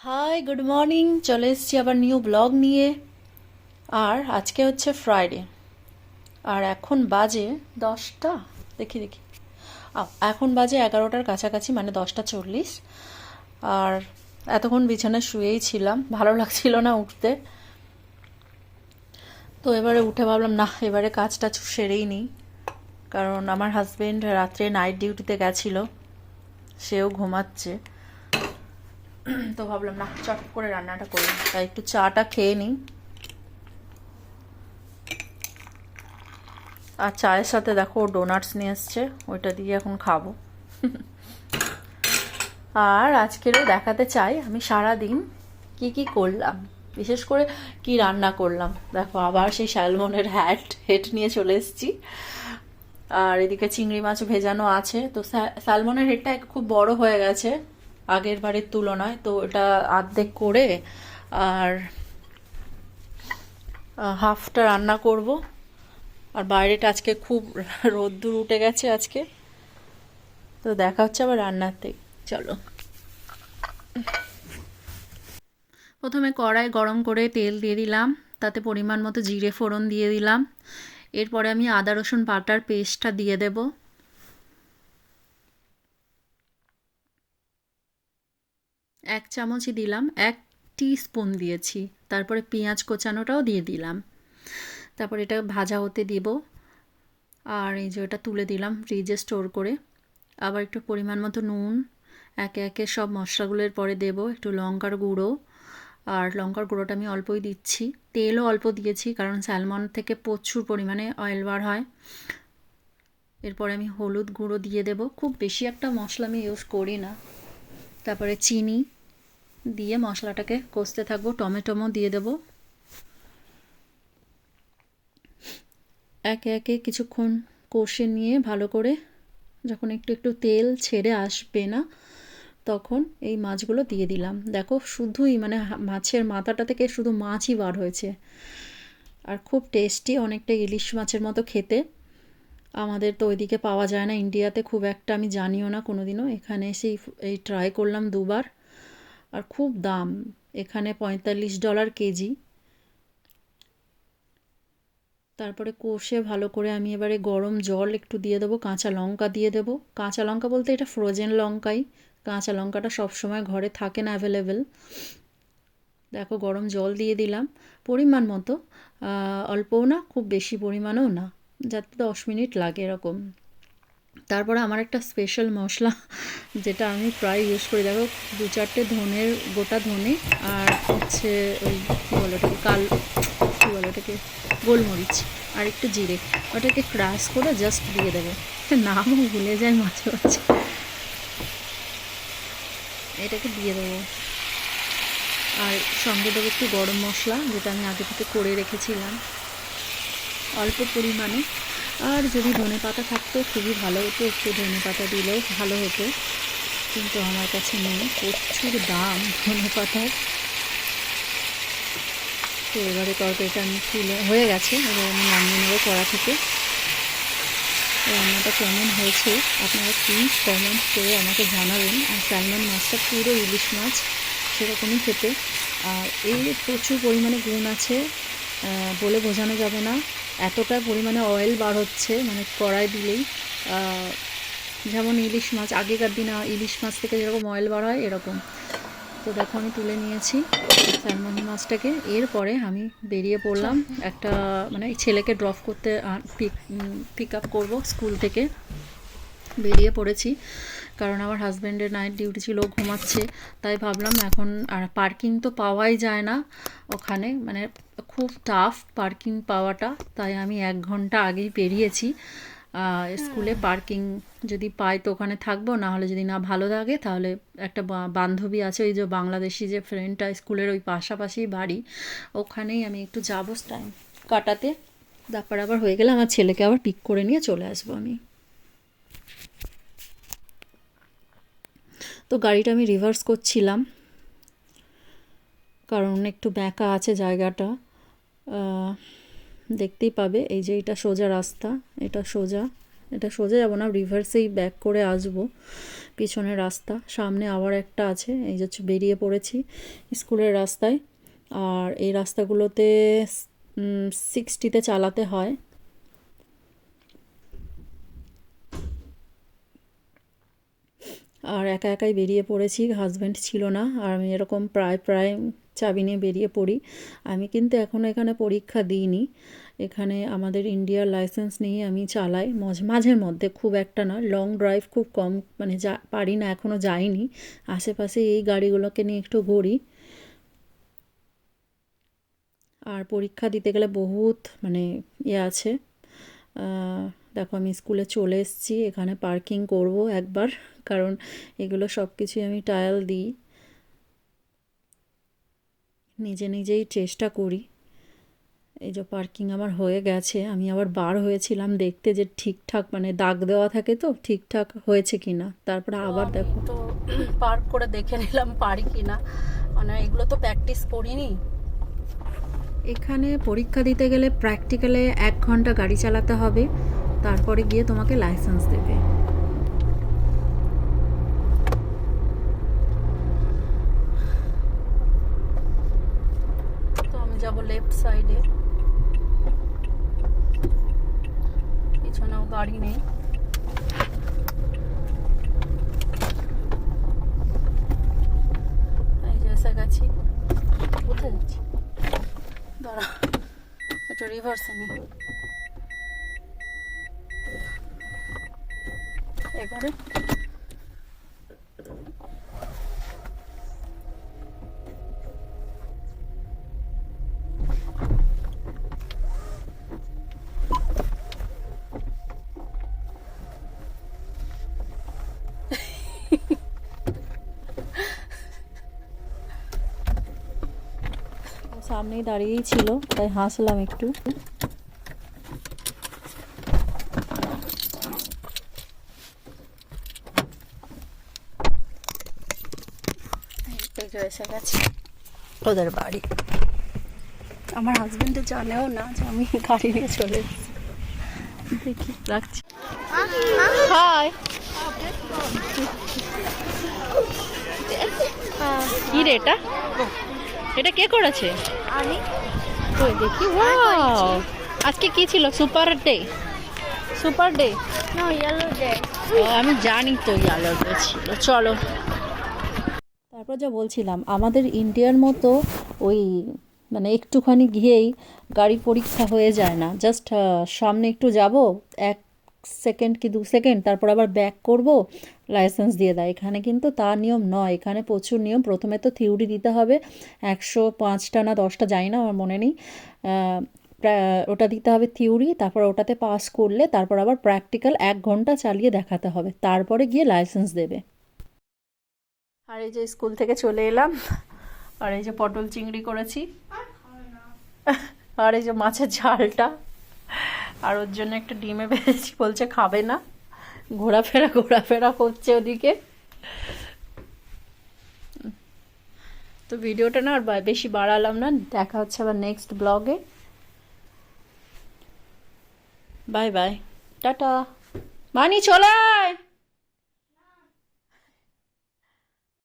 High, good morning. চলে এসেছি আবার নিউ ব্লগ নিয়ে। আর আজকে হচ্ছে ফ্রাইডে, আর এখন বাজে 10টা, দেখি দেখি, এখন বাজে 11টার কাছাকাছি, মানে 10টা 40। আর এতক্ষণ বিছানায় শুয়েই ছিলাম, ভালো লাগছিল না উঠতে। তো এবারে উঠে ভাবলাম না, এবারে কাজটা সেরেই নিই, কারণ আমার হাজবেন্ড রাত্রে নাইট ডিউটিতে গেছিলো, সেও ঘুমাচ্ছে। তো ভাবলাম না, চট করে রান্নাটা করি, তাই একটু চাটা খেয়ে নিই। আর চায়ের সাথে দেখো ডোনাটস নিয়ে এসছে, ওইটা দিয়ে এখন খাবো। আর আজকেরও দেখাতে চাই আমি সারা দিন কি কি করলাম, বিশেষ করে কি রান্না করলাম। দেখো আবার সেই স্যালমনের হেড নিয়ে চলে এসেছি। আর এদিকে চিংড়ি মাছ ভেজানো আছে। তো স্যালমনের হেডটা খুব বড় হয়ে গেছে আগের বারের তুলনায়, তো এটা অর্ধেক করে আর হাফটা রান্না করব। আর বাইরেটা আজকে খুব রোদ্দুর উঠে গেছে আজকে। তো দেখা হচ্ছে আবার রান্নাতে, চলো। প্রথমে কড়াই গরম করে তেল দিয়ে দিলাম, তাতে পরিমাণ মতো জিরে ফোড়ন দিয়ে দিলাম। এরপরে আমি আদা রসুন বাটার পেস্টটা দিয়ে দেব। এক চামচই দিলাম, 1 টিস্পুন দিয়েছি। তারপরে পেঁয়াজ কোচানোটাও দিয়ে দিলাম। তারপর এটা ভাজা হতে দিব। আর এই যে এটা তুলে দিলাম ফ্রিজে স্টোর করে। আবার একটু পরিমাণ মতো নুন, একে একে সব মশলাগুলোর পরে দেব। একটু লঙ্কার গুঁড়ো, আর লঙ্কার গুঁড়োটা আমি অল্পই দিচ্ছি। তেলও অল্প দিয়েছি, কারণ স্যালমন থেকে প্রচুর পরিমাণে অয়েল বার হয়। এরপরে আমি হলুদ গুঁড়ো দিয়ে দেব, খুব বেশি একটা মশলা আমি ইউজ করি না। তারপরে চিনি দিয়ে মশলাটাকে কষতে থাকবো। টমেটোও দিয়ে দেব। একে একে কিছুক্ষণ কষে নিয়ে ভালো করে, যখন একটু একটু তেল ছেড়ে আসবে না, তখন এই মাছগুলো দিয়ে দিলাম। দেখো শুধুই মানে মাছের মাথাটা থেকে শুধু মাছই বার হয়েছে। আর খুব টেস্টি, অনেকটা ইলিশ মাছের মতো খেতে। আমাদের তো ওইদিকে পাওয়া যায় না, ইন্ডিয়াতে খুব একটা আমি জানিও না কোনোদিনও। এখানে এসেই এই ট্রাই করলাম দুবার। আর খুব দাম, এখানে $45 কেজি। তারপরে কষে ভালো করে আমি এবারে গরম জল একটু দিয়ে দেবো, কাঁচা লঙ্কা দিয়ে দেবো। কাঁচা লঙ্কা বলতে এটা ফ্রোজেন লঙ্কাই, কাঁচা লঙ্কাটা সবসময় ঘরে থাকে না অ্যাভেলেবেল। দেখো গরম জল দিয়ে দিলাম পরিমাণ মতো, অল্পও না খুব বেশি পরিমাণেও না, যাতে 10 মিনিট লাগে এরকম। তারপরে আমার একটা স্পেশাল মশলা যেটা আমি প্রায় ইউজ করি, দেখো 2-4টে ধনের গোটা ধনে, আর হচ্ছে ওই কী বলো ওটাকে কী বলো ওটাকে গোলমরিচ, আর একটু জিরে, ওটাকে ক্রাশ করে জাস্ট দিয়ে দেবো। নামও ভুলে যায় মাঝে মাঝে। এটাকে দিয়ে দেবো। আর সঙ্গে দেবো একটু গরম মশলা, যেটা আমি আগে থেকে করে রেখেছিলাম অল্প পরিমাণে। আর যদি ধনে পাতা থাকতো খুবই ভালো হতো, একটু ধনে পাতা দিলেও ভালো হতো, কিন্তু আমার কাছে নেই, প্রচুর দাম ধনে পাতার। তো এবারে তরকারিটা আমি তুলে হয়ে গেছে, এবার আমি নামিয়ে নেবো কড়া থেকে। রান্নাটা কেমন হয়েছে আপনারা প্লিজ কমেন্ট করে আমাকে জানাবেন। আর স্যালমন মাছটা পুরো ইলিশ মাছ সেরকমই খেতে। আর এই প্রচুর পরিমাণে গুণ আছে, বলে বোঝানো যাবে না। এতটা পরিমাণে অয়েল বার হচ্ছে মানে কড়াই দিলেই। যেমন ইলিশ মাছ, আগেকার দিনে ইলিশ মাছ থেকে যেরকম অয়েল বার হয় এরকম। তো দেখো আমি তুলে নিয়েছি স্যালমন মাছটাকে। এরপরে আমি বেরিয়ে পড়লাম একটা, মানে ছেলেকে ড্রপ করতে, পিক আপ করবো স্কুল থেকে। বেরিয়ে পড়েছি, কারণ আমার হাজব্যান্ডের নাইট ডিউটি ছিল, ঘুমাচ্ছে। তাই ভাবলাম এখন, আর পার্কিং তো পাওয়াই যায় না ওখানে, মানে খুব টাফ পার্কিং পাওয়াটা। তাই আমি 1 ঘন্টা আগেই বেরিয়েছি। স্কুলে পার্কিং যদি পাই তো ওখানে থাকবো, না হলে যদি না ভালো লাগে তাহলে একটা বান্ধবী আছে, ওই যে বাংলাদেশি যে ফ্রেন্ডটা, স্কুলের ওই পাশাপাশি বাড়ি, ওখানেই আমি একটু যাবো টাইম কাটাতে। তারপর আবার হয়ে গেলে আমার ছেলেকে আবার পিক করে নিয়ে চলে আসবো আমি। তো গাড়িটা আমি রিভার্স করছিলাম, কারণ একটু ব্যাঁকা আছে জায়গাটা। দেখতেই পাবে, এই যে এটা সোজা রাস্তা, এটা সোজা। এটা সোজা যাবো না, রিভার্সেই ব্যাক করে আসবো। পিছনে রাস্তা, সামনে আবার একটা আছে। এই যে বেরিয়ে পড়েছি স্কুলের রাস্তায়। আর এই রাস্তাগুলোতে 60-তে চালাতে হয়। আর একা একাই বেরিয়ে পড়েছি, হাজব্যান্ড ছিল না। আর আমি এরকম প্রায় প্রায় চাবি নিয়ে বেরিয়ে পড়ি। আমি কিন্তু এখনও এখানে পরীক্ষা দিইনি। এখানে আমাদের ইন্ডিয়ার লাইসেন্স নিয়ে আমি চালাই মাঝের মধ্যে, খুব একটা না। লং ড্রাইভ খুব কম, মানে পারি না, এখনও যাইনি। আশেপাশে এই গাড়িগুলোকে নিয়ে একটু ঘুরি। আর পরীক্ষা দিতে গেলে বহুত মানে আছে। দেখো আমি স্কুলে চলে এসেছি, এখানে পার্কিং করব একবার, কারণ এগুলো সব কিছুই আমি ট্রায়াল দিই, নিজেই চেষ্টা করি। এই যে পার্কিং আমার হয়ে গেছে। আমি আবার বার হয়েছিলাম দেখতে যে ঠিকঠাক, মানে দাগ দেওয়া থাকে তো, ঠিকঠাক হয়েছে কি না। তারপরে আবার দেখো তো পার্ক করে দেখে নিলাম পারি কি না, মানে এগুলো তো প্র্যাকটিস করিনি। এখানে পরীক্ষা দিতে গেলে প্র্যাকটিক্যালে 1 ঘন্টা গাড়ি চালাতে হবে, তারপরে গিয়ে তোমাকে লাইসেন্স দেবে। তো আমি যাব লেফট সাইডে, পিছনেও গাড়ি নেই। এই যে এসে গেছি। কোথায় যাচ্ছি? দাঁড়া, একটু রিভার্সে নি। এবারে সামনেই দাঁড়িয়েই ছিল, তাই হাসলাম একটু। এসে গেছে ওদের বাড়ি। আমার হাজবেন্ডে জানেও না যে আমি গাড়ি নিয়ে চলে এসেছি। দেখি, রাখছি। হাই, কি রে এটা? এটা কে করেছে? আমি ওই দেখি, ওয়াও, আজকে কি ছিল? Super day. Super day? No yellow day. আমি জানি তো ইয়েলো ডে ছিল। চলো, তারপর যা বলছিলাম, আমাদের ইন্ডিয়ার মতো ওই মানে একটুখানি গিয়েই গাড়ি পরীক্ষা হয়ে যায় না। জাস্ট সামনে একটু যাব, 1 সেকেন্ড কি 2 সেকেন্ড, তারপর আবার ব্যাক করব, লাইসেন্স দিয়ে দেয়। এখানে কিন্তু তা নিয়ম নয়, এখানে প্রচুর নিয়ম। প্রথমে তো থিওরি দিতে হবে, 105টা না 10টা যাই না, আমার মনে নেই। ওটা দিতে হবে থিওরি, তারপর ওটাতে পাস করলে তারপর আবার প্র্যাকটিক্যাল 1 ঘন্টা চালিয়ে দেখাতে হবে, তারপরে গিয়ে লাইসেন্স দেবে। আর এই যে স্কুল থেকে চলে এলাম, আর এই যে পটল চিংড়ি করেছি, আর এই যে মাছের ঝালটা, আর ওর জন্য একটা ডিমে ভেজেছি, বলছে খাবে না। ঘোরাফেরা করছে ওদিকে। তো ভিডিওটা না আর বেশি বাড়ালাম না, দেখা হচ্ছে আবার নেক্সট ব্লগে। Bye bye, tata. মানি চলে আয়।